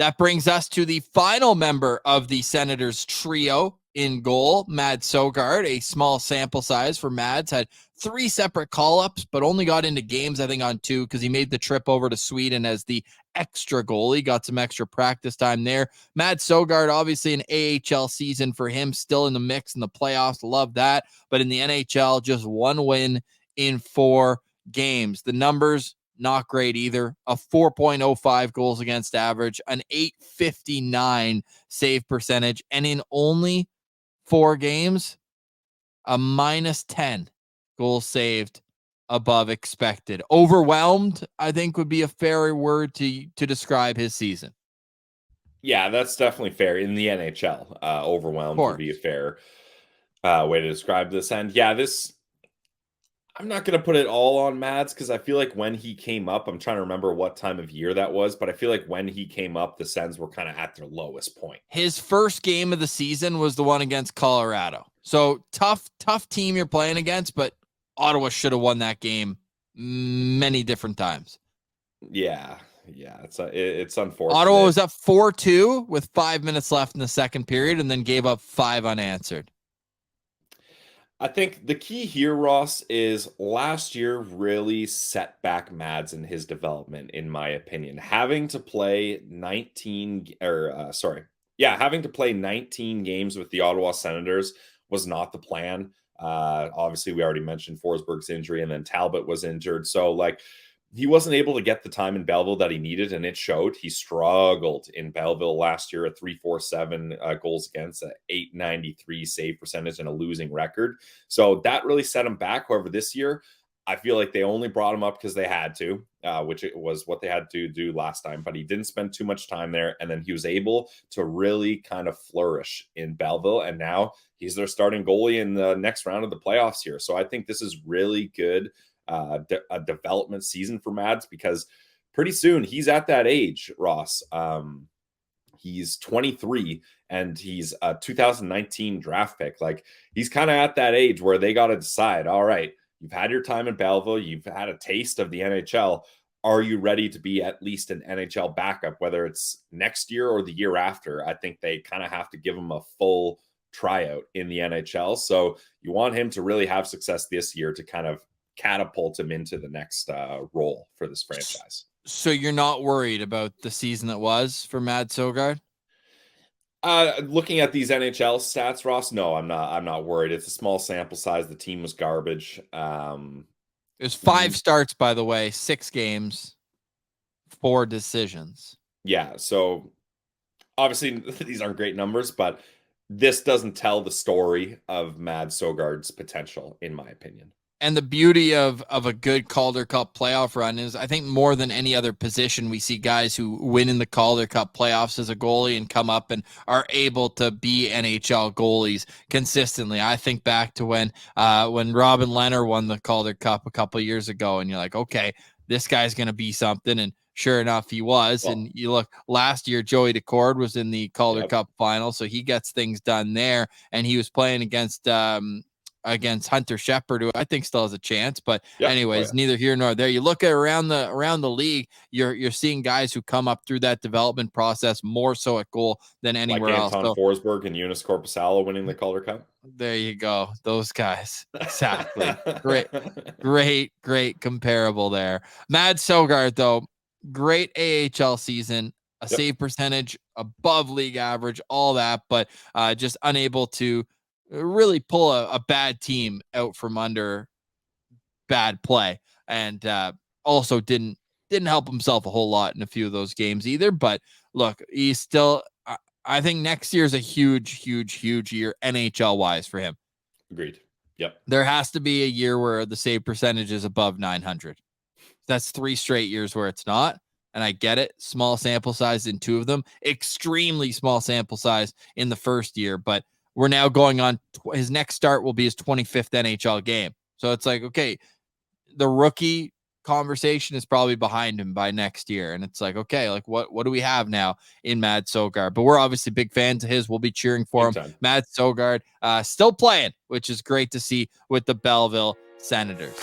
That brings us to the final member of the Senators trio in goal, Mads Sogaard. A small sample size for Mads. Had 3 separate call-ups, but only got into games, I think, on 2 because he made the trip over to Sweden as the extra goalie. Got some extra practice time there. Mads Sogaard, obviously an AHL season for him, still in the mix in the playoffs. Love that. But in the NHL, just 1 win in 4 games. The numbers, not great either. A 4.05 goals against average, an 859 save percentage, and in only 4 games, a -10 goals saved above expected. Overwhelmed, I think, would be a fair word to describe his season. Yeah, that's definitely fair in the NHL. Overwhelmed would be a fair way to describe this. And yeah, I'm not going to put it all on Mads because I feel like when he came up, I'm trying to remember what time of year that was, but I feel like when he came up, the Sens were kind of at their lowest point. His first game of the season was the one against Colorado. So tough team you're playing against, but Ottawa should have won that game many different times. Yeah, it's unfortunate. Ottawa was up 4-2 with 5 minutes left in the second period and then gave up 5 unanswered. I think the key here, Ross, is last year really set back Mads in his development, in my opinion. Having to play 19 games with the Ottawa Senators was not the plan. Obviously, we already mentioned Forsberg's injury, and then Talbot was injured. So, he wasn't able to get the time in Belleville that he needed, and it showed. He struggled in Belleville last year, a 347 goals against, a 893 save percentage, and a losing record. So that really set him back. However, this year, I feel like they only brought him up because they had to, which it was what they had to do last time. But he didn't spend too much time there, and then he was able to really kind of flourish in Belleville, and now he's their starting goalie in the next round of the playoffs here. So I think this is really good. A development season for Mads because pretty soon he's at that age, Ross. He's 23 and he's a 2019 draft pick. He's kind of at that age where they got to decide, all right, you've had your time in Belleville, you've had a taste of the NHL. Are you ready to be at least an NHL backup, whether it's next year or the year after? I think they kind of have to give him a full tryout in the NHL. So you want him to really have success this year to kind of catapult him into the next role for this franchise. So you're not worried about the season that was for Mads Sogaard? Looking at these NHL stats, Ross, no, I'm not worried. It's a small sample size. The team was garbage. It was 5 starts, by the way, 6 games, 4 decisions. Yeah, so obviously these aren't great numbers, but this doesn't tell the story of Mads Sogaard's potential, in my opinion. And the beauty of a good Calder Cup playoff run is, I think more than any other position, we see guys who win in the Calder Cup playoffs as a goalie and come up and are able to be NHL goalies consistently. I think back to when Robin Lehner won the Calder Cup a couple of years ago, and you're like, okay, this guy's going to be something. And sure enough, he was. Well, and you look, last year, Joey Decord was in the Calder Cup final, so he gets things done there. And he was playing against Hunter Shepard, who I think still has a chance. But anyways, neither here nor there. You look at around the league, you're seeing guys who come up through that development process more so at goal than anywhere else. Anton Forsberg and Jonas Korpisalo winning the Calder Cup. There you go. Those guys. Exactly. Great comparable there. Mads Sogaard, though, great AHL season, a save percentage above league average, all that, but just unable to really pull a bad team out from under bad play, and also didn't help himself a whole lot in a few of those games either. But look, he's still, I think next year's a huge year NHL wise for him. Agreed. Yep. There has to be a year where the save percentage is above 900. That's 3 straight years where it's not. And I get it. Small sample size in 2 of them, extremely small sample size in the first year, but we're now going on. His next start will be his 25th NHL game. So it's like, okay, the rookie conversation is probably behind him by next year. And it's like, okay, like what do we have now in Mads Sogaard? But we're obviously big fans of his. We'll be cheering for him. Mads Sogaard still playing, which is great to see with the Belleville Senators.